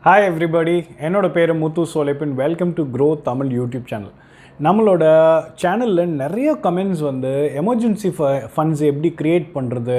Hi everybody, என்னோட பேரு Muthu Solaippan. Welcome to Groww Tamil YouTube channel. நம்மளோட சேனலில் நிறைய கமெண்ட்ஸ் வந்து எமர்ஜென்சி ஃபண்ட்ஸ் எப்படி க்ரியேட் பண்ணுறது,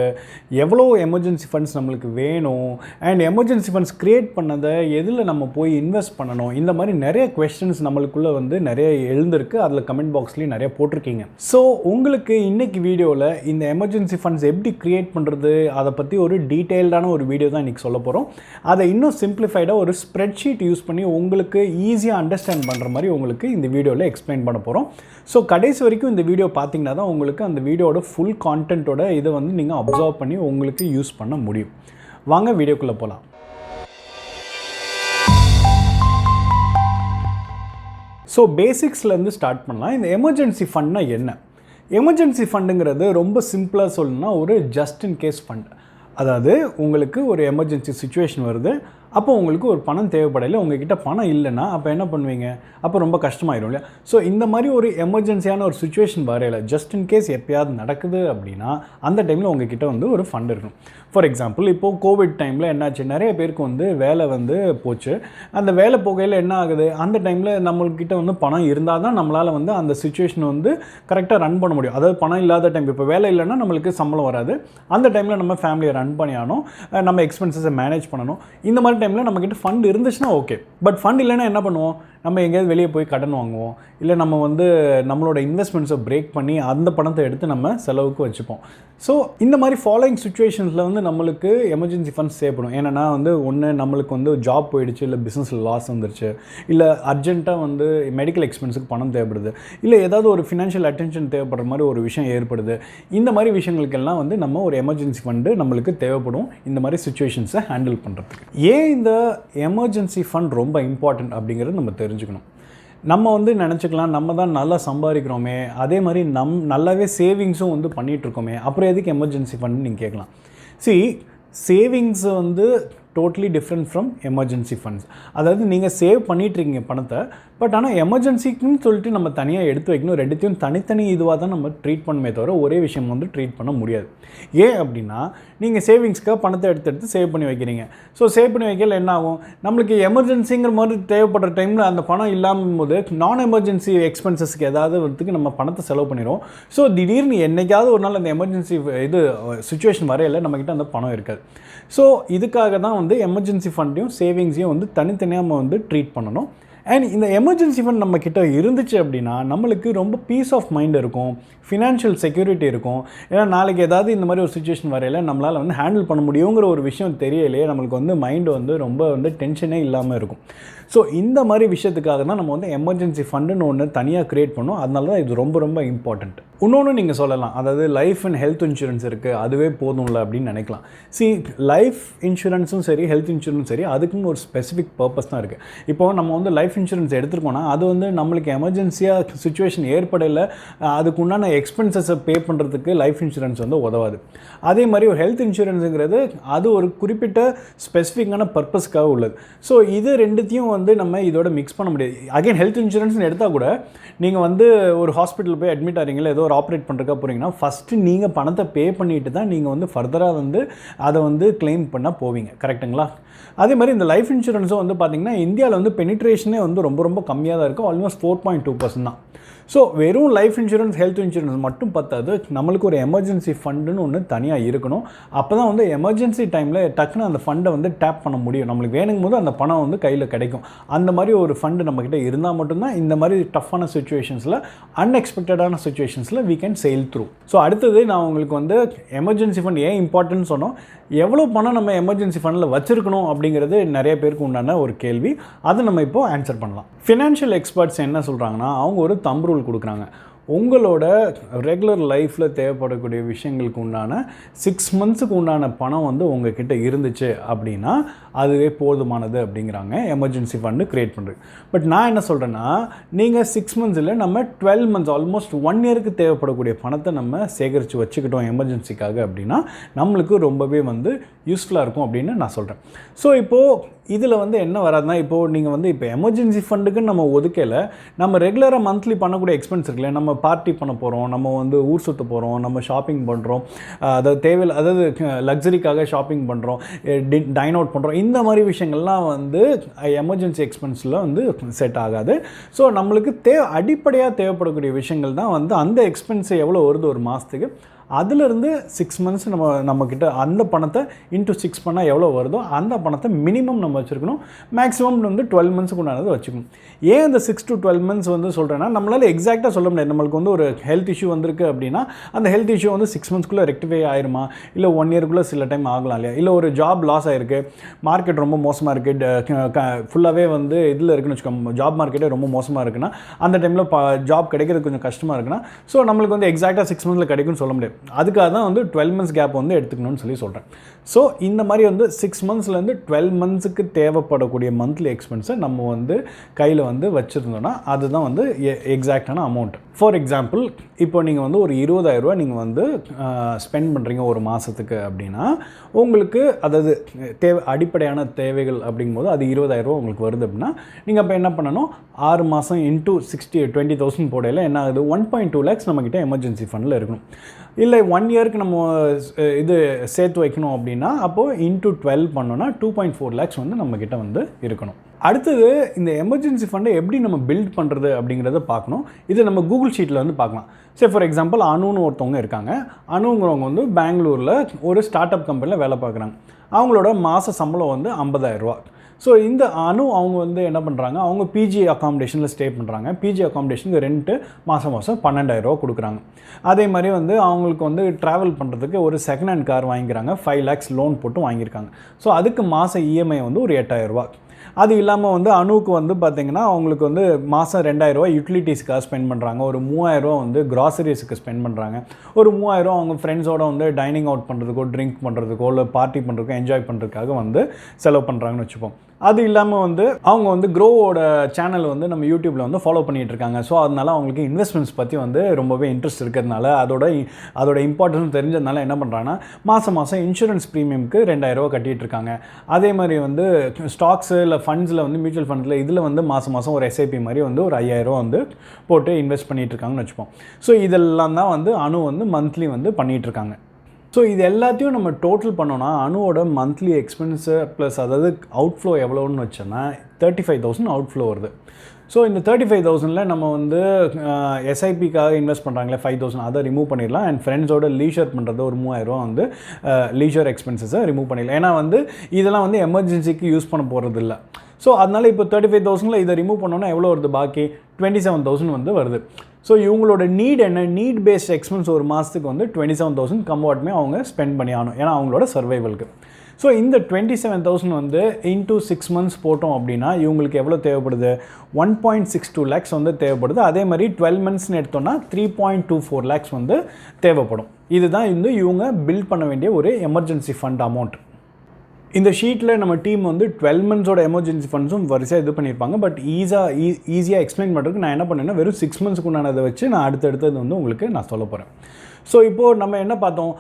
எவ்வளோ எமர்ஜென்சி ஃபண்ட்ஸ் நம்மளுக்கு வேணும், அண்ட் எமர்ஜென்சி ஃபண்ட்ஸ் க்ரியேட் பண்ணதை எதில் நம்ம போய் இன்வெஸ்ட் பண்ணணும், இந்த மாதிரி நிறைய கொஸ்டின்ஸ் நம்மளுக்குள்ளே வந்து நிறைய எழுந்திருக்கு. அதில் கமெண்ட் பாக்ஸ்லேயும் நிறைய போட்டிருக்கீங்க. ஸோ உங்களுக்கு இன்றைக்கி வீடியோவில் இந்த எமர்ஜென்சி ஃபண்ட்ஸ் எப்படி க்ரியேட் பண்ணுறது அதை பற்றி ஒரு டீட்டெயில்டான ஒரு வீடியோ தான் இன்றைக்கி சொல்ல போகிறோம். அதை இன்னும் சிம்பிளிஃபைடாக ஒரு ஸ்ப்ரெட்ஷீட் யூஸ் பண்ணி உங்களுக்கு ஈஸியாக அண்டர்ஸ்டாண்ட் பண்ணுற மாதிரி உங்களுக்கு இந்த வீடியோவில் எக்ஸ்பிளைன் பண்ண போகிறோம். ஸோ கடைசி வரைக்கும் இந்த வீடியோ பார்த்தீங்கன்னா தான் உங்களுக்கு அந்த வீடியோட ஃபுல் கான்டென்ட்டோட இதை வந்து நீங்கள் அப்சர்வ் பண்ணி உங்களுக்கு யூஸ் பண்ண முடியும். வாங்க வீடியோக்குள்ளே போகலாம். ஸோ பேசிக்ஸ்லேருந்து ஸ்டார்ட் பண்ணலாம். இந்த எமர்ஜென்சி ஃபண்ட்னா என்ன? எமர்ஜென்சி ஃபண்டுங்கிறது ரொம்ப சிம்பிளாக சொல்லணும்னா ஒரு ஜஸ்ட் இன் கேஸ் ஃபண்ட். அதாவது உங்களுக்கு ஒரு எமர்ஜென்சி சுச்சுவேஷன் வருது, அப்போ உங்களுக்கு ஒரு பணம் தேவைப்படலை, உங்ககிட்ட பணம் இல்லைன்னா அப்போ என்ன பண்ணுவீங்க? அப்போ ரொம்ப கஷ்டமாயிடும் இல்லையா? ஸோ இந்த மாதிரி ஒரு எமர்ஜென்சியான ஒரு சுச்சுவேஷன் வரையில ஜஸ்ட் இன் கேஸ் எப்பயாவது நடக்குது அப்படின்னா அந்த டைமில் உங்ககிட்ட வந்து ஒரு ஃபண்ட் இருக்கணும். ஃபார் எக்ஸாம்பிள் இப்போது கோவிட் டைமில் என்னாச்சு, நிறைய பேருக்கு வந்து வேலை வந்து போச்சு. அந்த வேலை போகையில் என்ன ஆகுது, அந்த டைமில் நம்மள்கிட்ட வந்து பணம் இருந்தால் தான் நம்மளால் வந்து அந்த சுச்சுவேஷனை வந்து கரெக்டாக ரன் பண்ண முடியும். அதாவது பணம் இல்லாத டைம், இப்போ வேலை இல்லைன்னா நம்மளுக்கு சம்பளம் வராது. அந்த டைமில் நம்ம ஃபேமிலியை ரன் பண்ணியானோம், நம்ம எக்ஸ்பென்சஸை மேனேஜ் பண்ணணும். இந்த மாதிரி டைமில் நம்மக்கிட்ட ஃபண்ட் இருந்துச்சுன்னா ஓகே. பட் ஃபண்ட் இல்லைன்னா என்ன பண்ணுவோம்? நம்ம எங்கேயாவது வெளியே போய் கடன் வாங்குவோம், இல்லை நம்ம வந்து நம்மளோட இன்வெஸ்ட்மெண்ட்ஸை பிரேக் பண்ணி அந்த பணத்தை எடுத்து நம்ம செலவுக்கு வச்சுப்போம். ஸோ இந்த மாதிரி ஃபாலோயிங் சுச்சுவேஷன்ஸில் வந்து நம்மளுக்கு எமர்ஜென்சி ஃபண்ட்ஸ் தேவைப்படும். ஏன்னா வந்து ஒன்று நம்மளுக்கு வந்து ஜாப் போயிடுச்சு, இல்லை பிஸ்னஸில் லாஸ் வந்துருச்சு, இல்லை அர்ஜென்ட்டாக வந்து மெடிக்கல் எக்ஸ்பென்ஸுக்கு பணம் தேவைப்படுது, இல்லை ஏதாவது ஒரு ஃபினான்ஷியல் அட்டென்ஷன் தேவைப்படுற மாதிரி ஒரு விஷயம் ஏற்படுது. இந்த மாதிரி விஷயங்களுக்கெல்லாம் வந்து நம்ம ஒரு எமர்ஜென்சி ஃபண்டு நம்மளுக்கு தேவைப்படும் இந்த மாதிரி சுச்சுவேஷன்ஸை ஹேண்டில் பண்ணுறதுக்கு. ஏன் இந்த எமர்ஜென்சி ஃபண்ட் ரொம்ப இம்பார்ட்டன்ட் அப்படிங்கிறது நம்ம தெரிஞ்சுக்கணும். நம்ம வந்து நினச்சிக்கலாம், நம்ம தான் நல்லா சம்பாதிக்கிறோமே, அதே மாதிரி நல்லாவே சேவிங்ஸும் வந்து பண்ணிகிட்ருக்கோமே, அப்புறம் எதுக்கு எமர்ஜென்சி ஃபண்ட் நீங்கள் கேட்கலாம். சேவிங்ஸ் வந்து totally different from emergency funds. அதாவது நீங்கள் சேவ் பண்ணிகிட்ருக்கீங்க பணத்தை, பட் ஆனால் எமர்ஜென்சிக்குன்னு சொல்லிட்டு நம்ம தனியாக எடுத்து வைக்கணும். ரெண்டுத்தையும் தனித்தனி இதுவாக தான் நம்ம ட்ரீட் பண்ணுமே தவிர ஒரே விஷயம் வந்து ட்ரீட் பண்ண முடியாது. ஏன் அப்படின்னா நீங்கள் சேவிங்ஸ்க்காக பணத்தை எடுத்து சேவ் பண்ணி வைக்கிறீங்க. ஸோ சேவ் பண்ணி வைக்கல என்ன ஆகும், நம்மளுக்கு எமர்ஜென்சிங்கிற மாதிரி தேவைப்படுற டைமில் அந்த பணம் இல்லாமல் போது நான் எமர்ஜென்சி எக்ஸ்பென்சஸ்க்கு ஏதாவது வரத்துக்கு நம்ம பணத்தை செலவு பண்ணிடுவோம். ஸோ திடீர்னு என்றைக்காவது ஒரு நாள் அந்த எமர்ஜென்சி சுச்சுவேஷன் வரையில நம்மக்கிட்ட அந்த பணம் இருக்காது. ஸோ இதுக்காக தான் வந்து எமர்ஜென்சி ஃபண்டையும் சேவிங்ஸையும் வந்து தனித்தனியாக நம்ம வந்து ட்ரீட் பண்ணணும். அண்ட் இந்த எமர்ஜென்சி ஃபண்ட் நம்மக்கிட்ட இருந்துச்சு அப்படின்னா நம்மளுக்கு ரொம்ப பீஸ் ஆஃப் மைண்ட் இருக்கும், ஃபினான்ஷியல் செக்யூரிட்டி இருக்கும். ஏன்னா நாளைக்கு ஏதாவது இந்த மாதிரி ஒரு சுச்சுவேஷன் வரையில நம்மளால் வந்து ஹேண்டில் பண்ண முடியுங்கிற ஒரு விஷயம் தெரியலையே, நம்மளுக்கு வந்து மைண்டு வந்து ரொம்ப வந்து டென்ஷனே இல்லாமல் இருக்கும். ஸோ இந்த மாதிரி விஷயத்துக்காக தான் நம்ம வந்து எமர்ஜென்சி ஃபண்டுன்னு ஒன்று தனியாக க்ரியேட் பண்ணோம். அதனால தான் இது ரொம்ப ரொம்ப இம்பார்ட்டண்ட். இன்னொன்று நீங்கள் சொல்லலாம், அதாவது லைஃப் அண்ட் ஹெல்த் இன்சூரன்ஸ் இருக்குது, அதுவே போதும்ல அப்படின்னு நினைக்கலாம். லைஃப் இன்சூரன்ஸும் சரி, ஹெல்த் இன்சூரன்ஸும் சரி, அதுக்குன்னு ஒரு ஸ்பெசிஃபிக் பர்பஸ் தான் இருக்குது. இப்போது நம்ம வந்து லைஃப் இன்சூரன்ஸ் எடுத்துருக்கோன்னா அது வந்து நம்மளுக்கு எமர்ஜென்சியாக சுச்சுவேஷன் ஏற்படலை, அதுக்கு உண்டான எக்ஸ்பென்சஸை பே பண்ணுறதுக்கு லைஃப் இன்சூரன்ஸ் வந்து உதவாது. அதே மாதிரி ஒரு ஹெல்த் இன்சூரன்ஸுங்கிறது அது ஒரு குறிப்பிட்ட ஸ்பெசிஃபிக்கான பர்பஸ்க்காக உள்ளது. ஸோ இது ரெண்டுத்தையும் வந்து நம்ம இதோட மிக்ஸ் பண்ண முடியாது. அகைன் ஹெல்த் இன்சூரன்ஸ்னு எடுத்தால் கூட நீங்கள் வந்து ஒரு ஹாஸ்பிட்டல் போய் அட்மிட் ஆகிறீங்களா, ஏதோ ஒரு ஆப்ரேட் பண்ணுறக்கா போகிறீங்கன்னா ஃபஸ்ட்டு நீங்கள் பணத்தை பே பண்ணிட்டு தான் நீங்கள் வந்து ஃபர்தராக வந்து அதை வந்து கிளைம் பண்ண போவீங்க. கரெக்டுங்களா? அதே மாதிரி இந்த லைஃப் இன்சூரன்ஸும் வந்து பார்த்திங்கன்னா இந்தியாவில் வந்து பெனிட்ரேஷனே வந்து ரொம்ப ரொம்ப கம்மியாக தான் இருக்குது. ஆல்மோஸ்ட் 4.2% தான். ஸோ வெறும் லைஃப் இன்சூரன்ஸ் ஹெல்த் இன்சூரன்ஸ் மட்டும் பத்தாது, நம்மளுக்கு ஒரு எமர்ஜென்சி ஃபண்டுன்னு ஒன்று தனியாக இருக்கணும். அப்போ தான் வந்து எமர்ஜென்சி டைமில் டக்குன்னு அந்த ஃபண்டை வந்து டேப் பண்ண முடியும். நம்மளுக்கு வேணுங்கும் போது அந்த பணம் வந்து கையில் கிடைக்கும். அந்த மாதிரி ஒரு ஃபண்டு நம்மக்கிட்ட இருந்தால் மட்டும்தான் இந்த மாதிரி டஃப்பான சுச்சுவேஷன்ஸில், அன்எக்ஸ்பெக்டடான சுச்சுவேஷன்ஸில் we can sail through. So அடுத்தது நான் உங்களுக்கு வந்து எமர்ஜென்சி ஃபண்ட் ஏன் இம்பார்ட்டன்ட் சொன்னோம், எவ்வளோ பணம் நம்ம எமர்ஜென்சி ஃபண்டில் வச்சுருக்கணும் அப்படிங்கிறது நிறைய பேருக்கு உண்டான ஒரு கேள்வி. அதை நம்ம இப்போது ஆன்சர் பண்ணலாம். ஃபினான்ஷியல் எக்ஸ்பர்ட்ஸ் என்ன சொல்கிறாங்கன்னா, அவங்க ஒரு தம்ப் ரூல் கொடுக்குறாங்க. உங்களோட ரெகுலர் லைஃப்பில் தேவைப்படக்கூடிய விஷயங்களுக்கு உண்டான 6 மந்த்ஸுக்கு உண்டான பணம் வந்து உங்ககிட்ட இருந்துச்சு அப்படின்னா அதுவே போதுமானது அப்படிங்கிறாங்க எமர்ஜென்சி ஃபண்டு க்ரியேட் பண்ணுறது. பட் நான் என்ன சொல்கிறேன்னா, நீங்கள் 6 மந்த்ஸ் இல்லை, நம்ம 12 மந்த்ஸ் ஆல்மோஸ்ட் 1 இயருக்கு தேவைப்படக்கூடிய பணத்தை நம்ம சேகரித்து வச்சுக்கிட்டோம் எமர்ஜென்சிக்காக அப்படின்னா நம்மளுக்கு ரொம்பவே வந்து யூஸ்ஃபுல்லாக இருக்கும் அப்படின்னு நான் சொல்கிறேன். ஸோ இப்போது இதில் வந்து என்ன வராதுன்னா, இப்போது நீங்கள் வந்து இப்போ எமர்ஜென்சி ஃபண்டுக்குன்னு நம்ம ஒதுக்கல, நம்ம ரெகுலராக மந்த்லி பண்ணக்கூடிய எக்ஸ்பென்ஸ் இருக்குல்ல, நம்ம பார்ட்டி பண்ண போகிறோம், நம்ம வந்து ஊர் சுற்ற போகிறோம், நம்ம ஷாப்பிங் பண்ணுறோம், அதாவது லக்ஸரிக்காக ஷாப்பிங் பண்ணுறோம், டைன் அவுட் பண்ணுறோம், இந்த மாதிரி விஷயங்கள்லாம் வந்து எமர்ஜென்சி எக்ஸ்பென்ஸில் வந்து செட் ஆகாது. ஸோ நம்மளுக்கு அடிப்படையாக தேவைப்படக்கூடிய விஷயங்கள் தான் வந்து அந்த எக்ஸ்பென்ஸ் எவ்வளோ வருது ஒரு மாதத்துக்கு, அதிலிருந்து 6 மந்த்ஸ் நம்மக்கிட்ட அந்த பணத்தை இன்ட்டு 6 பண்ணால் எவ்வளோ வருதோ அந்த பணத்தை மினிமம் நம்ம வச்சுருக்கணும். மேக்ஸிமம் வந்து 12 மந்த்ஸுக்கு உண்டானது வச்சுக்கணும். ஏன் இந்த 6 to 12 மந்த்ஸ் வந்து சொல்கிறேன்னா, நம்மளால் எக்ஸாக்டாக சொல்ல முடியாது. நம்மளுக்கு வந்து ஒரு ஹெல்த் இஷ்யூ வந்திருக்கு அப்படின்னா அந்த ஹெல்த் இஷ்யூ வந்து 6 மந்த்ஸ்க்குள்ளே ரெக்டிஃபை ஆயிருமா, இல்லை 1 இயர்க்குள்ளே சில டைம் ஆகலாம் இல்லையா, இல்லை ஒரு ஜாப் லாஸ் ஆகிருக்கு, மார்க்கெட் ரொம்ப மோசமாக இருக்குது, ஃபுல்லாகவே வந்து இதில் இருக்குன்னு வச்சுக்கோங்க, ஜாப் மார்க்கெட்டே ரொம்ப மோசமாக இருக்குன்னா அந்த டைமில் ஜாப் கிடைக்கிறது கொஞ்சம் கஷ்டமாக இருக்குன்னா, ஸோ நம்மளுக்கு வந்து எக்ஸாக்டாக 6 மந்த்ஸில் கிடைக்கும்னு சொல்ல முடியாது. அதுக்காக தான் வந்து 12 மந்த்ஸ் கேப் வந்து எடுத்துக்கணும்னு சொல்கிறேன். ஸோ இந்த மாதிரி வந்து 6 மந்த்ஸ்லேருந்து 12 மந்த்ஸுக்கு தேவைப்படக்கூடிய மந்த்லி எக்ஸ்பென்ஸை நம்ம வந்து கையில் வந்து வச்சுருந்தோன்னா அதுதான் வந்து எக்ஸாக்டான அமௌண்ட். ஃபார் எக்ஸாம்பிள், இப்போ நீங்கள் வந்து ஒரு 20,000 ரூபா நீங்கள் வந்து ஸ்பெண்ட் பண்ணுறீங்க ஒரு மாதத்துக்கு அப்படின்னா, உங்களுக்கு அதாவது அடிப்படையான தேவைகள் அப்படிங்கும்போது அது 20,000 ரூபா உங்களுக்கு வருது அப்படின்னா, நீங்கள் அப்போ என்ன பண்ணணும், 6 மாதம் இன்ட்டு 20,000 போடையில் என்ன ஆகுது, 1.2 lakhs நம்மக்கிட்ட எமர்ஜென்சி ஃபண்டில் இருக்கணும். இல்லை 1 இயருக்கு நம்ம இது சேர்த்து வைக்கணும் அப்படின்னா அப்போது இன்ட்டு 12 பண்ணோன்னா 2.4 lakhs வந்து நம்மக்கிட்ட வந்து இருக்கணும். அடுத்தது இந்த எமர்ஜென்சி ஃபண்டை எப்படி நம்ம பில்ட் பண்ணுறது அப்படிங்கிறத பார்க்கணும். இது நம்ம கூகுள் ஷீட்டில் வந்து பார்க்கலாம். சரி, ஃபார் எக்ஸாம்பிள் அனுன்னு ஒருத்தவங்க இருக்காங்க. அனுங்கிறவங்க வந்து பெங்களூரில் ஒரு ஸ்டார்ட் அப் கம்பெனியில் வேலை பார்க்குறாங்க. அவங்களோட மாத சம்பளம் வந்து 50,000 ரூபா. ஸோ இந்த அவங்க வந்து என்ன பண்ணுறாங்க, அவங்க பிஜி அக்காமடேஷனில் ஸ்டே பண்ணுறாங்க. பிஜி அக்காமடேஷனுக்கு ரெண்ட்டு மாதம் 12,000 ரூபா கொடுக்குறாங்க. அதே மாதிரி வந்து அவங்களுக்கு வந்து ட்ராவல் பண்ணுறதுக்கு ஒரு செகண்ட் ஹேண்ட் கார் வாங்கிக்கிறாங்க, 5 lakhs லோன் போட்டு வாங்கியிருக்காங்க. ஸோ அதுக்கு மாத இஎம்ஐ வந்து ஒரு 8,000 ரூபா. அது இல்லாமல் வந்து அனுவுக்கு வந்து பார்த்திங்கன்னா அவங்களுக்கு வந்து மாதம் 2,000 ரூபா யூட்டிலிட்டிஸ்க்காக ஸ்பெண்ட் பண்ணுறாங்க, ஒரு 3,000 ரூபா வந்து கிராசரிஸுக்கு ஸ்பெண்ட் பண்ணுறாங்க, ஒரு 3,000 ரூபா அவங்க ஃப்ரெண்ட்ஸோடு வந்து டைனிங் அவுட் பண்ணுறதுக்கோ, ட்ரிங்க் பண்ணுறதுக்கோ, இல்லை பார்ட்டி பண்ணுறதுக்கோ, என்ஜாய் பண்ணுறதுக்காக வந்து செலவு பண்ணுறாங்கன்னு வச்சுப்போம். அது இல்லாமல் வந்து அவங்க வந்து க்ரோவோட சேனல் வந்து நம்ம யூடியூப்பில் வந்து ஃபாலோ பண்ணிகிட்டு இருக்காங்க. ஸோ அதனால் அவங்களுக்கு இன்வெஸ்ட்மெண்ட்ஸ் பற்றி வந்து ரொம்பவே இன்ட்ரெஸ்ட் இருக்கிறதுனால, அதோட இம்பார்ட்டன்ஸ் தெரிஞ்சதுனால என்ன பண்ணுறாங்கன்னா, மாதம் இன்சூரன்ஸ் ப்ரீமியம்க்கு 2,000 ரூபா கட்டிகிட்டு இருக்காங்க. அதே மாதிரி வந்து ஸ்டாக்ஸு இல்லை ஃபண்ட்ஸில் வந்து மியூச்சுவல் ஃபண்ட்ஸில் இதில் வந்து மாதம் ஒரு எஸ்ஐபி மாதிரி வந்து ஒரு 5,000 ரூபா வந்து போட்டு இன்வெஸ்ட் பண்ணிகிட்டு இருக்காங்கன்னு வச்சுப்போம். ஸோ இதெல்லாம் தான் வந்து வந்து மந்த்லி வந்து பண்ணிகிட்ருக்காங்க. ஸோ இது எல்லாத்தையும் நம்ம டோட்டல் பண்ணோன்னா அனுவோட மந்த்லி எக்ஸ்பென்ஸு ப்ளஸ் அதாவது அவுட்ஃப்ளோ எவ்வளோன்னு வச்சோன்னா 35,000 அவுட்ஃப்ளோ வருது. ஸோ இந்த 35,000 நம்ம வந்து எஸ்ஐபிக்காக இன்வெஸ்ட் பண்ணுறாங்களே 5,000 அதை ரிமூவ் பண்ணிடலாம். அண்ட் ஃப்ரெண்ட்ஸோட லீஷர் பண்ணுறது ஒரு 3,000 ரூபா வந்து லீஷர் எக்ஸ்பென்சஸை ரிமூவ் பண்ணிடலாம். ஏன்னா வந்து இதெல்லாம் வந்து எமர்ஜென்சிக்கு யூஸ் பண்ண போகிறது இல்லை. ஸோ அதனால் இப்போ 35,000 இதை ரிமூவ் பண்ணோன்னா எவ்வளோ வருது, பாக்கி 27,000 வந்து வருது. ஸோ இவங்களோட நீட் என்ன, நீட் பேஸ்ட் எக்ஸ்பென்ஸ் ஒரு மாதத்துக்கு வந்து 27,000 கம்வாட்மே அவங்க ஸ்பெண்ட் பண்ணி ஆகணும், ஏன்னா அவங்களோட சர்வைவலுக்கு. ஸோ இந்த 27,000 வந்து இன்டூ 6 மந்த்ஸ் போட்டோம் அப்படின்னா இவங்களுக்கு எவ்வளோ தேவைப்படுது, 1.62 lakhs வந்து தேவைப்படுது. அதே மாதிரி 12 மந்த்ஸ்னு எடுத்தோன்னா 3.24 lakhs வந்து தேவைப்படும். இதுதான் வந்து இவங்க பில்ட் பண்ண வேண்டிய ஒரு எமர்ஜென்சி ஃபண்ட் அமௌண்ட். இந்த ஷீட்டில் நம்ம டீம் வந்து 12 மந்த்ஸோட எமர்ஜென்சி ஃபண்ட்ஸும் வரிசையாக இது பண்ணியிருப்பாங்க. பட் ஈஸியாக எக்ஸ்பிளைன் பண்ணுறதுக்கு நான் என்ன பண்ணேன்னா வெறும் 6 மந்த்ஸ்க்கு உண்டானதை வச்சு நான் அடுத்தது வந்து உங்களுக்கு நான் சொல்ல போகிறேன். ஸோ இப்போது நம்ம என்ன பார்த்தோம்,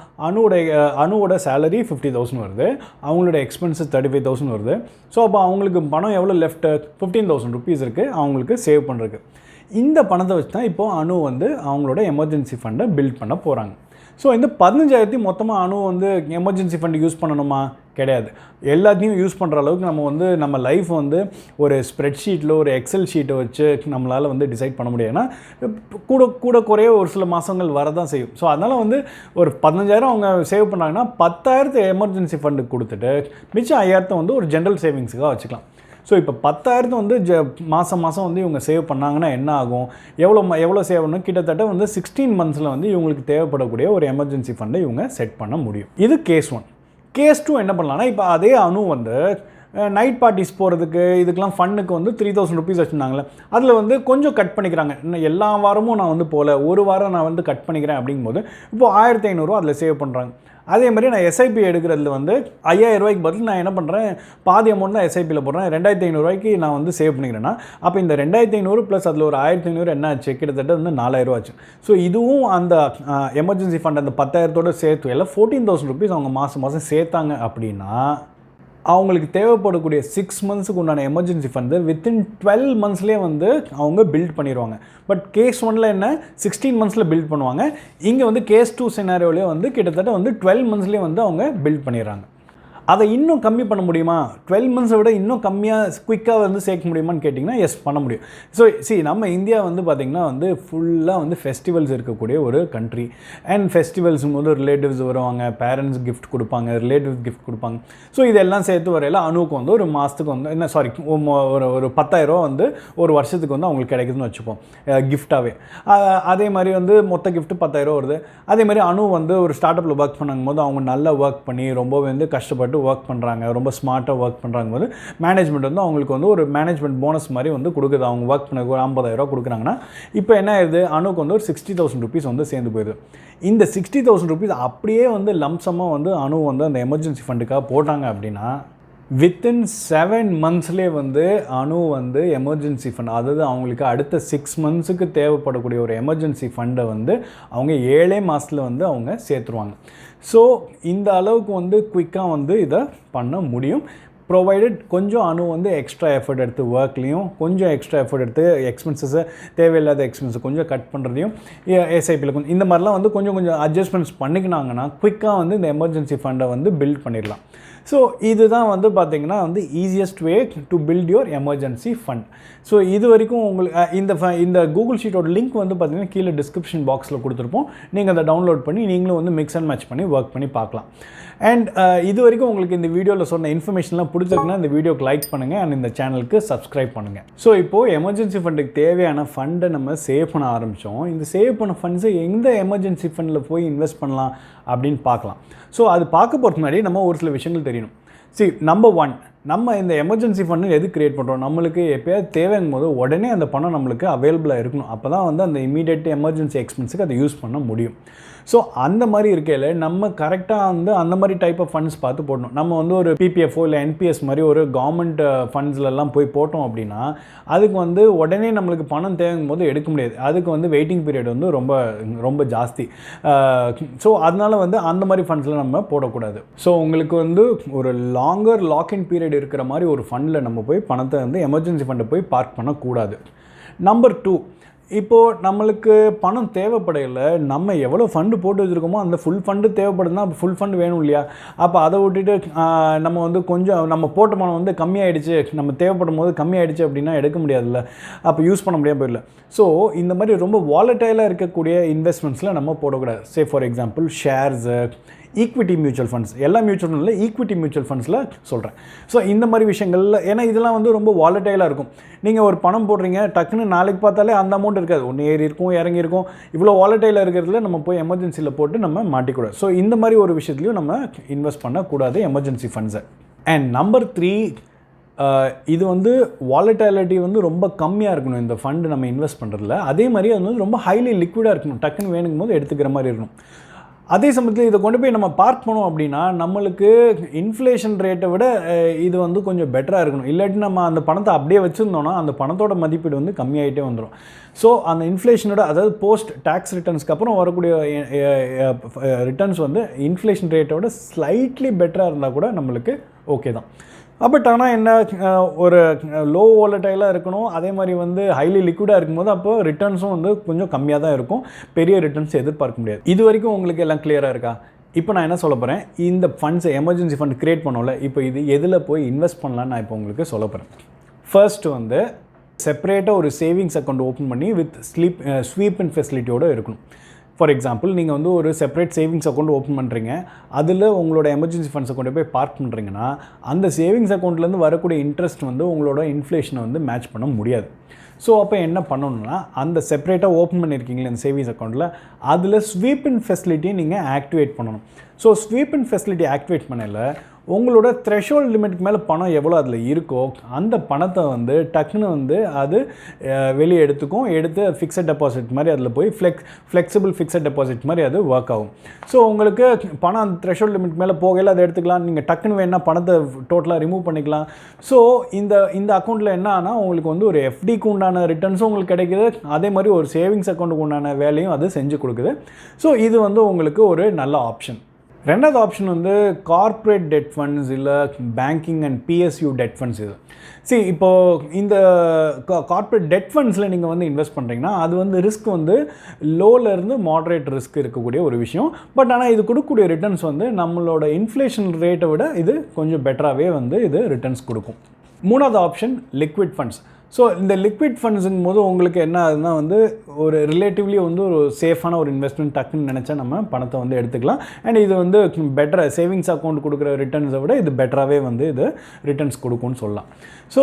அனுவோட சேலரி 50,000 வருது, அவங்களோட எக்ஸ்பென்சஸ் 35,000 வருது. ஸோ அப்போ அவங்களுக்கு பணம் எவ்வளோ லெஃப்ட், 15,000 ருபீஸ் இருக்குது அவங்களுக்கு சேவ் பண்ணுறதுக்கு. இந்த பணத்தை வச்சு தான் இப்போது அனு வந்து அவங்களோட எமர்ஜென்சி ஃபண்டை பில்ட் பண்ண போகிறாங்க. ஸோ இந்த 15,000 மொத்தமாக அனு வந்து எமர்ஜென்சி ஃபண்டு யூஸ் பண்ணணுமா, கிடையாது. எல்லாத்தையும் யூஸ் பண்ணுற அளவுக்கு நம்ம வந்து நம்ம லைஃப் வந்து ஒரு ஸ்ப்ரெட்ஷீட்டில் ஒரு எக்ஸல் ஷீட்டை வச்சு நம்மளால் வந்து டிசைட் பண்ண முடியாதுன்னா கூட குறைய ஒரு சில மாதங்கள் வரதான் செய்யும். ஸோ அதனால் வந்து ஒரு 15,000 அவங்க சேவ் பண்ணாங்கன்னா 10,000 எமர்ஜென்சி ஃபண்டுக்கு கொடுத்துட்டு மிச்சம் 5,000 வந்து ஒரு ஜென்ரல் சேவிங்ஸுக்காக வச்சுக்கலாம். ஸோ இப்போ 10,000 வந்து மாதம் வந்து இவங்க சேவ் பண்ணாங்கன்னா என்ன ஆகும், எவ்வளோ சேவ் பண்ணணும், கிட்டத்தட்ட வந்து 16 மந்த்ஸில் வந்து இவங்களுக்கு தேவைப்படக்கூடிய ஒரு எமர்ஜென்சி ஃபண்டை இவங்க செட் பண்ண முடியும். இது கேஸ் 1. கேஸ் 2 என்ன பண்ணலான்னா, இப்போ அதே அனு வந்து நைட் பார்ட்டிஸ் போகிறதுக்கு இதுக்கெலாம் ஃபண்டுக்கு வந்து 3,000 ருபீஸ் வச்சுருந்தாங்களே, அதில் வந்து கொஞ்சம் கட் பண்ணிக்கிறாங்க. இன்னும் எல்லா வாரமும் நான் வந்து போகல, ஒரு வாரம் நான் வந்து கட் பண்ணிக்கிறேன் அப்படிங்கும்போது இப்போது 1,500 ரூபா அதில் சேவ் பண்ணுறாங்க. அதே மாதிரி நான் எஸ்ஐபி எடுக்கிறதுல வந்து 5,000 ரூபாய்க்கு பதில் நான் என்ன பண்ணுறேன், பாதி அமௌண்ட் தான் எஸ்ஐபியில் போடுறேன், 2,500 ரூபாய்க்கு நான் வந்து சேவ் பண்ணிக்கிறேன்னா அப்போ இந்த 2,500 ப்ளஸ் அதில் ஒரு 1,500 என்ன ஆச்சு, கிட்டத்தட்ட வந்து 4,000 ரூபா ஆச்சு. ஸோ இதுவும் அந்த எமர்ஜென்சி ஃபண்ட் அந்த 10,000 சேர்த்து எல்லாம் 14,000 ருபீஸ் அவங்க மாதம் சேர்த்தாங்க அப்படின்னா அவங்களுக்கு தேவைப்படக்கூடிய 6 மந்த்ஸுக்கு உண்டான எமர்ஜென்சி ஃபண்டு வித்தின் 12 மந்த்ஸ்லேயே வந்து அவங்க பில்ட் பண்ணிடுவாங்க. பட் கேஸ் 1ல் என்ன 16 மந்த்ஸில் பில்ட் பண்ணுவாங்க. இங்கே வந்து கேஸ் 2 சினாரியோலேயே வந்து கிட்டத்தட்ட வந்து 12 மந்த்ஸ்லேயே வந்து அவங்க பில்ட் பண்ணிடுறாங்க. அதை இன்னும் கம்மி பண்ண முடியுமா? 12 மந்த்ஸை விட இன்னும் கம்மியாக குயிக்காக வந்து சேர்க்க முடியுமான்னு கேட்டிங்கன்னா எஸ், பண்ண முடியும். ஸோ நம்ம இந்தியா வந்து பார்த்திங்கன்னா வந்து ஃபுல்லாக வந்து ஃபெஸ்டிவல்ஸ் இருக்கக்கூடிய ஒரு கண்ட்ரி. அண்ட் ஃபெஸ்டிவல்ஸும் போது ரிலேட்டிவ்ஸ் வருவாங்க, பேரண்ட்ஸ் கிஃப்ட் கொடுப்பாங்க, ரிலேட்டிவ்ஸ் கிஃப்ட் கொடுப்பாங்க. ஸோ இதெல்லாம் சேர்த்து வரையில் அணுவுக்கு வந்து ஒரு மாதத்துக்கு வந்து ஒரு 10,000 வந்து ஒரு வருஷத்துக்கு வந்து அவங்களுக்கு கிடைக்குதுன்னு வச்சுப்போம் கிஃப்டாகவே. அதே மாதிரி வந்து மொத்த கிஃப்ட்டு 10,000 வருது. அதே மாதிரி அணு வந்து ஒரு ஸ்டார்ட் அப்பில் ஒர்க் பண்ணும் போது அவங்க நல்லா ஒர்க் பண்ணி ரொம்பவே வந்து கஷ்டப்பட்டு ஒர்க் பண்ணுறாங்க, ரொம்ப ஸ்மார்ட்டாக ஒர்க் பண்ணுறாங்க போது மேனேஜ்மெண்ட் வந்து அவங்களுக்கு வந்து ஒரு மேனேஜ்மெண்ட் போனஸ் மாதிரி வந்து கொடுக்குது. அவங்க ஒர்க் பண்ண ஒரு 50,000 கொடுக்குறாங்கன்னா இப்போ என்ன ஆயிடுது, அணுக்கு வந்து ஒரு 60,000 rupees வந்து சேர்ந்து போயிடுது. இந்த 60,000 rupees அப்படியே வந்து லம்சமாக வந்து அணு வந்து அந்த எமர்ஜென்சி ஃபண்டுக்காக போட்டாங்க அப்படின்னா வித்தின் 7 மந்த்ஸ்லேயே வந்து அணு வந்து எமர்ஜென்சி ஃபண்ட், அதாவது அவங்களுக்கு அடுத்த 6 மந்த்ஸுக்கு தேவைப்படக்கூடிய ஒரு எமர்ஜென்சி ஃபண்டை வந்து அவங்க 7 மாதத்தில் வந்து அவங்க சேர்த்துருவாங்க. ஸோ இந்த அளவுக்கு வந்து குயிக்காக வந்து இதை பண்ண முடியும். ப்ரொவைடட் கொஞ்சம் அணு வந்து எக்ஸ்ட்ரா எஃபர்ட் எடுத்து ஒர்க்லேயும் கொஞ்சம் எக்ஸ்ட்ரா எஃபர்ட் எடுத்து எக்ஸ்பென்சஸை தேவையில்லாத எக்ஸ்பென்ஸை கொஞ்சம் கட் பண்ணுறதையும் எஸ்ஐபியில் கொஞ்சம் இந்த மாதிரிலாம் வந்து கொஞ்சம் அட்ஜஸ்ட்மெண்ட்ஸ் பண்ணிக்கினாங்கன்னா குயிக்காக வந்து இந்த எமர்ஜென்சி ஃபண்டை வந்து பில்ட் பண்ணிடலாம். ஸோ இதுதான் வந்து பார்த்திங்கன்னா வந்து easiest way to build your emergency fund. So இது வரைக்கும் உங்களுக்கு இந்த கூகுள் ஷீட்டோட லிங்க் வந்து பார்த்திங்கன்னா கீழே டிஸ்கிரிப்ஷன் பாக்ஸில் கொடுத்துருப்போம். நீங்கள் அதை டவுன்லோட் பண்ணி நீங்களும் வந்து மிக்ஸ் அண்ட் மேட்ச் பண்ணி ஒர்க் பண்ணி பார்க்கலாம். அண்ட் இது வரைக்கும் உங்களுக்கு இந்த வீடியோவில் சொன்ன இன்ஃபர்மேஷன்லாம் பிடிச்சிருக்குன்னா இந்த வீடியோக்கு லைக் பண்ணுங்கள் அண்ட் இந்த சேனலுக்கு சப்ஸ்கிரைப் பண்ணுங்கள். ஸோ இப்போது எமர்ஜென்சி ஃபண்டுக்கு தேவையான ஃபண்டை நம்ம சேவ் பண்ண ஆரம்பித்தோம். இந்த சேவ் பண்ண ஃபண்ட்ஸை எந்த எமர்ஜென்சி ஃபண்டில் போய் இன்வெஸ்ட் பண்ணலாம் அப்படின்னு பார்க்கலாம். ஸோ அது பார்க்க போகிறதுக்கு முன்னாடி நம்ம ஒரு சில விஷயங்கள் தெரியணும். நம்பர் 1, நம்ம இந்த எமர்ஜென்சி ஃபண்டு எது கிரியேட் பண்ணுறோம், நம்மளுக்கு எப்போயாவது தேவைங்கும் போது உடனே அந்த பணம் நம்மளுக்கு அவைலபிளாக இருக்கணும். அப்போ தான் வந்து அந்த இமீடியட் எமர்ஜென்சி எக்ஸ்பென்ஸுக்கு அதை யூஸ் பண்ண முடியும். ஸோ அந்த மாதிரி இருக்கையில் நம்ம கரெக்டாக வந்து அந்த மாதிரி டைப் ஆஃப் ஃபண்ட்ஸ் பார்த்து போடணும். நம்ம வந்து ஒரு பிபிஎஃப்ஓ இல்லை என்பிஎஸ் மாதிரி ஒரு கவர்மெண்ட் ஃபண்ட்ஸ்லலாம் போய் போட்டோம் அப்படின்னா அதுக்கு வந்து உடனே நம்மளுக்கு பணம் தேவைங்கும் போது எடுக்க முடியாது. அதுக்கு வந்து வெயிட்டிங் பீரியட் வந்து ரொம்ப ரொம்ப ஜாஸ்தி. ஸோ அதனால் வந்து அந்த மாதிரி ஃபண்ட்ஸில் நம்ம போடக்கூடாது. ஸோ உங்களுக்கு வந்து ஒரு லாங்கர் லாக்இன் பீரியட் இருக்கிற மாதிரி ஒரு ஃபண்டில் நம்ம போய் பணத்தை வந்து எமர்ஜென்சி ஃபண்டை போய் பார்க் பண்ணக்கூடாது. நம்பர் 2, இப்போது நம்மளுக்கு பணம் தேவைப்படையில் நம்ம எவ்வளோ ஃபண்டு போட்டு வச்சுருக்கோமோ அந்த ஃபுல் ஃபண்டு தேவைப்படுதுன்னா அப்போ ஃபுல் ஃபண்டு வேணும் இல்லையா? அப்போ அதை விட்டுட்டு நம்ம வந்து கொஞ்சம் நம்ம போட்ட பணம் வந்து கம்மியாயிடுச்சு, நம்ம தேவைப்படும் போது கம்மியாயிடுச்சு அப்படின்னா எடுக்க முடியாதுல்ல, அப்போ யூஸ் பண்ண முடியாமல் போயிடல. ஸோ இந்த மாதிரி ரொம்ப வாலட்டைலாக இருக்கக்கூடிய இன்வெஸ்ட்மெண்ட்ஸில் நம்ம போடக்கூடாது. For example shares, equity mutual funds, எல்லா மியூச்சுவல் ஃபண்டில் ஈக்விட்டி மியூச்சுவல் ஃபண்ட்ஸில் சொல்கிறேன். ஸோ இந்த மாதிரி விஷயங்களில் ஏன்னா இதெல்லாம் வந்து ரொம்ப வாலட்டைலாக இருக்கும். நீங்கள் ஒரு பணம் போடுறீங்க, டக்குன்னு நாளைக்கு பார்த்தாலே அந்த அமௌண்ட் இருக்காது, ஒன்று ஏறி இருக்கும் இறங்கி இருக்கும். இவ்வளோ வாலட்டைலாக இருக்கிறதுல நம்ம போய் எமர்ஜென்சியில் போட்டு நம்ம மாட்டிக்கூடாது. ஸோ இந்த மாதிரி ஒரு விஷயத்துலையும் நம்ம இன்வெஸ்ட் பண்ணக்கூடாது எமர்ஜென்சி ஃபண்ட்ஸை. அண்ட் நம்பர் 3, இது வந்து வாலட்டிலிட்டி வந்து ரொம்ப கம்மியாக இருக்கணும் இந்த ஃபண்டு நம்ம இன்வெஸ்ட் பண்ணுறதுல. அதே மாதிரி அது வந்து ரொம்ப ஹைலி லிக்விடாக இருக்கணும், டக்குன்னு வேணுங்கும் போது எடுத்துக்கிற மாதிரி இருக்கணும். அதே சமயத்தில் இதை கொண்டு போய் நம்ம பார்க் பண்ணோம் அப்படின்னா நம்மளுக்கு இன்ஃப்ளேஷன் ரேட்டை விட இது வந்து கொஞ்சம் பெட்டராக இருக்கணும். இல்லாட்டி நம்ம அந்த பணத்தை அப்படியே வச்சுருந்தோன்னா அந்த பணத்தோட மதிப்பீடு வந்து கம்மியாகிட்டே வந்துடும். ஸோ அந்த இன்ஃப்ளேஷனோட, அதாவது போஸ்ட் டேக்ஸ் ரிட்டர்ன்ஸ்க்கு அப்புறம் வரக்கூடிய ரிட்டர்ன்ஸ் வந்து இன்ஃப்ளேஷன் ரேட்டோட ஸ்லைட்லி பெட்டராக இருந்தால் கூட நம்மளுக்கு ஓகே தான். பட் ஆனால் என்ன, ஒரு லோ வாலட்டைலாக இருக்கணும், அதே மாதிரி வந்து ஹைலி லிக்விடாக இருக்கும்போது அப்போ ரிட்டர்ன்ஸும் வந்து கொஞ்சம் கம்மியாக தான் இருக்கும், பெரிய ரிட்டர்ன்ஸ் எதிர்பார்க்க முடியாது. இது வரைக்கும் உங்களுக்கு எல்லாம் கிளியராக இருக்கா? இப்போ நான் என்ன சொல்ல போகிறேன், இந்த ஃபண்ட்ஸை எமர்ஜென்சி ஃபண்ட் க்ரியேட் பண்ணோம்ல, இப்போ இது எதில் போய் இன்வெஸ்ட் பண்ணலான்னு நான் இப்போ உங்களுக்கு சொல்ல போகிறேன். ஃபர்ஸ்ட் வந்து செப்பரேட்டாக ஒரு சேவிங்ஸ் அக்கௌண்ட் ஓப்பன் பண்ணி வித் ஸ்வீப் அண்ட் ஃபெசிலிட்டியோடு இருக்கணும். ஃபார் எக்ஸாம்பிள் நீங்கள் வந்து ஒரு செப்பரேட் சேவிங்ஸ் அக்கௌண்ட் ஓப்பன் பண்ணுறீங்க, அதில் உங்களோட எமர்ஜென்சி ஃபண்ட்ஸை கொண்டு போய் பார்க் பண்ணுறீங்கன்னா அந்த சேவிங்ஸ் அக்கௌண்ட்லேருந்து வரக்கூடிய இன்ட்ரெஸ்ட் வந்து உங்களோட இன்ஃப்ளேஷனை வந்து மேட்ச் பண்ண முடியாது. ஸோ அப்போ என்ன பண்ணணும்னா, அந்த செப்பரேட்டாக ஓப்பன் பண்ணியிருக்கீங்களே அந்த சேவிங்ஸ் அக்கௌண்ட்டில், அதில் ஸ்வீப் இன் ஃபெசிலிட்டியை நீங்கள் ஆக்டிவேட் பண்ணணும். ஸோ ஸ்வீப் இன் ஃபெசிலிட்டி ஆக்டிவேட் பண்ணல உங்களோட த்ரெஷோல்ட் லிமிட்டுக்கு மேலே பணம் எவ்வளோ அதில் இருக்கோ அந்த பணத்தை வந்து டக்குன்னு வந்து அது வெளியே எடுத்து ஃபிக்ஸட் டெபாசிட் மாதிரி அதில் போய் ஃப்ளெக்சிபிள் ஃபிக்ஸட் டெபாசிட் மாதிரி அது ஒர்க் ஆகும். ஸோ உங்களுக்கு பணம் அந்த த்ரெஷோல்ட் லிமிட் மேலே போகையில் அதை எடுத்துக்கலாம், நீங்கள் டக்குன்னு வேணா பணத்தை டோட்டலாக ரிமூவ் பண்ணிக்கலாம். ஸோ இந்த அக்கௌண்ட்டில் என்ன ஆனால் உங்களுக்கு வந்து ஒரு எஃப்டிக்கு உண்டான ரிட்டர்ன்ஸும் உங்களுக்கு கிடைக்குது, அதே மாதிரி ஒரு சேவிங்ஸ் அக்கௌண்ட்டுக்கு உண்டான வேலையும் அது செஞ்சு கொடுக்குது. ஸோ இது வந்து உங்களுக்கு ஒரு நல்ல ஆப்ஷன். ரெண்டாவது ஆப்ஷன் வந்து கார்ப்பரேட் டெட் ஃபண்ட்ஸ் இல்லை banking and PSU debt funds இது. இப்போது இந்த கார்ப்பரேட் டெட் ஃபண்ட்ஸில் நீங்கள் வந்து இன்வெஸ்ட் பண்ணுறீங்கன்னா அது வந்து ரிஸ்க் வந்து லோலேருந்து மாடரேட் ரிஸ்க் இருக்கக்கூடிய ஒரு விஷயம். பட் ஆனால் இது கொடுக்கக்கூடிய ரிட்டர்ன்ஸ் வந்து நம்மளோட இன்ஃப்ளேஷன் ரேட்டை விட இது கொஞ்சம் பெட்டராகவே வந்து இது ரிட்டர்ன்ஸ் கொடுக்கும். மூணாவது ஆப்ஷன் லிக்விட் ஃபண்ட்ஸ். ஸோ இந்த லிக்விட் ஃபண்ட்ஸுங்கும் போது உங்களுக்கு என்ன ஆகுதுன்னா வந்து ஒரு ரிலேட்டிவ்லி வந்து ஒரு சேஃபான ஒரு இன்வெஸ்ட்மெண்ட் டக்குன்னு நினச்சா நம்ம பணத்தை வந்து எடுத்துக்கலாம். அண்ட் இது வந்து பெட்டராக சேவிங்ஸ் அக்கௌண்ட் கொடுக்குற ரிட்டர்ன்ஸை விட இது பெட்டராகவே வந்து இது ரிட்டர்ன்ஸ் கொடுக்கும்னு சொல்லலாம். ஸோ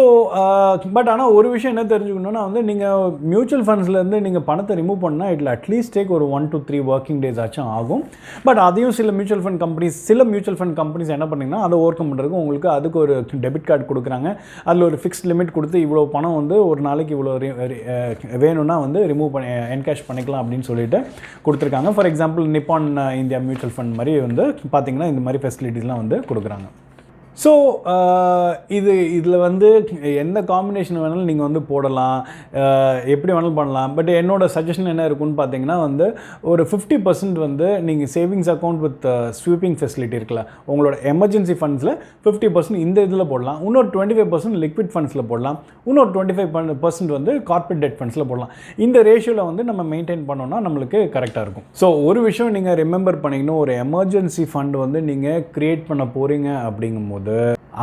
பட் ஆனால் ஒரு விஷயம் என்ன தெரிஞ்சுக்கணுன்னா வந்து நீங்கள் மியூச்சுவல் ஃபண்ட்ஸ்லேருந்து நீங்கள் பணத்தை ரிமூவ் பண்ணால் இட்ல அட்லீஸ்ட் டேக் ஒரு 1 to 3 ஒர்க்கிங் டேஸ் ஆச்சும் ஆகும். பட் அதையும் சில மியூச்சுவல் ஃபண்ட் கம்பெனிஸ் என்ன பண்ணிங்கன்னா அதை ஓவர் கம் பண்ணுறதுக்கு உங்களுக்கு அதுக்கு ஒரு டெபிட் கார்டு கொடுக்குறாங்க. அதில் ஒரு ஃபிக்ஸ்ட் லிமிட் கொடுத்து இவ்வளோ பணம் வந்து ஒரு நாளைக்கு இவ்வளோ வேணும்னா வந்து ரிமூவ் பண்ணி என்கேஷ் பண்ணிக்கலாம் அப்படின்னு சொல்லிட்டு கொடுத்துருக்காங்க. For example Nippon India mutual fund மாதிரி வந்து பார்த்திங்கன்னா இந்த மாதிரி ஃபெசிலிட்டிஸ்லாம் வந்து கொடுக்குறாங்க. ஸோ இதில் வந்து எந்த காம்பினேஷன் வேணாலும் நீங்கள் வந்து போடலாம், எப்படி வேணாலும் பண்ணலாம். பட் என்னோட சஜஷன் என்ன இருக்குன்னு பார்த்தீங்கன்னா வந்து ஒரு 50% வந்து நீங்கள் savings account with sweeping facility இருக்குல்ல, உங்களோட எமர்ஜென்சி ஃபண்ட்ஸில் 50% இந்த இதில் போடலாம், இன்னொரு 25% லிக்விட் ஃபண்ட்ஸில் போடலாம், இன்னொரு 25% வந்து கார்ப்பரேட் டெட் ஃபண்ட்ஸில் போடலாம். இந்த ரேஷியோவில் வந்து நம்ம மெயின்டைன் பண்ணோம்னா நம்மளுக்கு கரெக்டாக இருக்கும். ஸோ ஒரு விஷயம் நீங்கள் ரிமெம்பர் பண்ணிக்கணும், ஒரு எமர்ஜென்சி ஃபண்ட் வந்து நீங்கள் க்ரியேட் பண்ண போகிறீங்க அப்படிங்கும்போது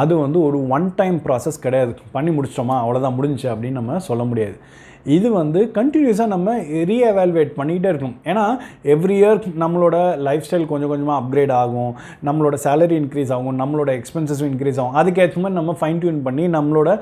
அது வந்து ஒரு ஒன் டைம் ப்ராசஸ் கிடையாது. பண்ணி முடிச்சிட்டோமா அவ்வளோதான் முடிஞ்சிச்சு அப்படின்னு நம்ம சொல்ல முடியாது. இது வந்து கண்டினியூஸாக நம்ம ரீஎவால்வேட் பண்ணிகிட்டே இருக்கணும். ஏன்னா எவ்ரி இயர் நம்மளோட லைஃப் ஸ்டைல் கொஞ்சம் கொஞ்சமாக அப்கிரேட் ஆகும், நம்மளோட சேலரி இன்க்ரீஸ் ஆகும், நம்மளோட எக்ஸ்பென்சஸும் இன்க்ரீஸ் ஆகும். அதுக்கேற்ற மாதிரி நம்ம ஃபைன் டியூன் பண்ணி நம்மளோட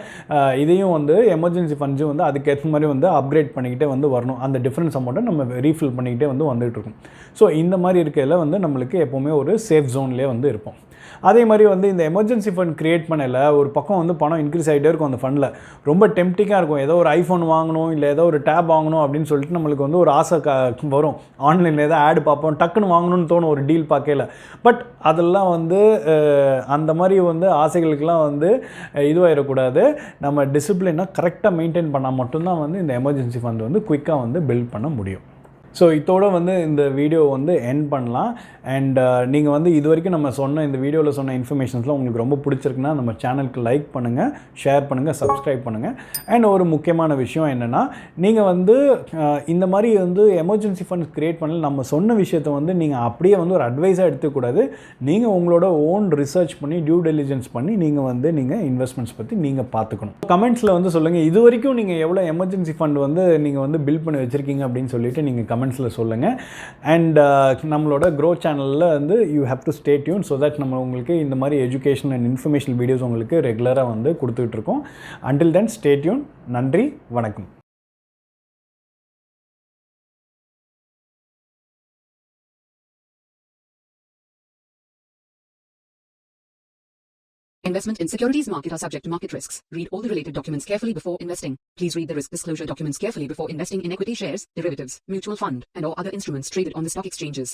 இதையும் வந்து எமர்ஜென்சி ஃபண்ட்ஸும் வந்து அதுக்கேற்ற மாதிரி வந்து அப்கிரேட் பண்ணிக்கிட்டே வந்து வரணும். அந்த டிஃப்ரென்ஸ் அமௌண்ட்டை நம்ம ரீஃபில் பண்ணிக்கிட்டே வந்து வந்துகிட்டு இருக்கும். ஸோ இந்த மாதிரி இருக்கையில் வந்து நம்மளுக்கு எப்போவுமே ஒரு சேஃப் ஜோன்லேயே வந்து இருப்போம். அதே மாதிரி வந்து இந்த எமர்ஜென்சி ஃபண்ட் க்ரியேட் பண்ணல ஒரு பக்கம் வந்து பணம் இன்க்ரீஸ் ஆகிட்டே இருக்கும். அந்த ஃபண்டில் ரொம்ப டெம்ப்டிங்காக இருக்கும். ஏதோ ஒரு ஐஃபோன் வாங்கணும் இல்லை ஏதோ ஒரு டேப் வாங்கணும் அப்படின்னு சொல்லிட்டு நம்மளுக்கு வந்து ஒரு ஆசை வரும். ஆன்லைனில் ஏதோ ஆடு பார்ப்போம், டக்குன்னு வாங்கணும்னு தோணும் ஒரு டீல் பார்க்கல. பட் அதெல்லாம் வந்து அந்த மாதிரி வந்து ஆசைகளுக்கெல்லாம் வந்து இதுவாகிடக்கூடாது. நம்ம டிசிப்ளினாக கரெக்டாக மெயின்டைன் பண்ணால் மட்டும்தான் வந்து இந்த எமர்ஜென்சி ஃபண்ட் வந்து குயிக்காக வந்து பில்ட் பண்ண முடியும். ஸோ இதோட வந்து இந்த வீடியோ வந்து எண்ட் பண்ணலாம். அண்ட் நீங்கள் வந்து இது வரைக்கும் நம்ம சொன்ன இந்த வீடியோவில் சொன்ன இன்ஃபர்மேஷன்ஸ்லாம் உங்களுக்கு ரொம்ப பிடிச்சிருக்குன்னா நம்ம சேனலுக்கு லைக் பண்ணுங்கள், ஷேர் பண்ணுங்கள், சப்ஸ்கிரைப் பண்ணுங்கள். அண்ட் ஒரு முக்கியமான விஷயம் என்னென்னா, நீங்கள் வந்து இந்த மாதிரி வந்து எமர்ஜென்சி ஃபண்ட்ஸ் க்ரியேட் பண்ணல நம்ம சொன்ன விஷயத்தை வந்து நீங்கள் அப்படியே வந்து ஒரு அட்வைஸாக எடுத்துக்கூடாது. நீங்கள் உங்களோட ஓன் ரிசர்ச் பண்ணி டியூ டெலிஜென்ஸ் பண்ணி நீங்கள் இன்வெஸ்ட்மெண்ட்ஸ் பற்றி நீங்கள் பார்த்துக்கணும். கமெண்ட்ஸில் வந்து சொல்லுங்கள் இது வரைக்கும் நீங்கள் எவ்வளோ எமர்ஜென்சி ஃபண்ட் வந்து நீங்கள் வந்து பில்ட் பண்ணி வச்சுருக்கீங்க அப்படின்னு சொல்லிட்டு நீங்கள் கமெண்ட்ஸில் சொல்லுங்கள். அண்ட் நம்மளோட க்ரோ சேனலில் வந்து you have to stay tune so that நம்ம உங்களுக்கு இந்த மாதிரி எஜுகேஷன் அண்ட் இன்ஃபர்மேஷனல் வீடியோஸ் உங்களுக்கு ரெகுலராக வந்து கொடுத்துட்டு இருக்கோம். Until then stay tune. நன்றி, வணக்கம். Investment in securities market are subject to market risks. Read all the related documents carefully before investing. Please read the risk disclosure documents carefully before investing in equity shares, derivatives, mutual fund, and or other instruments traded on the stock exchanges.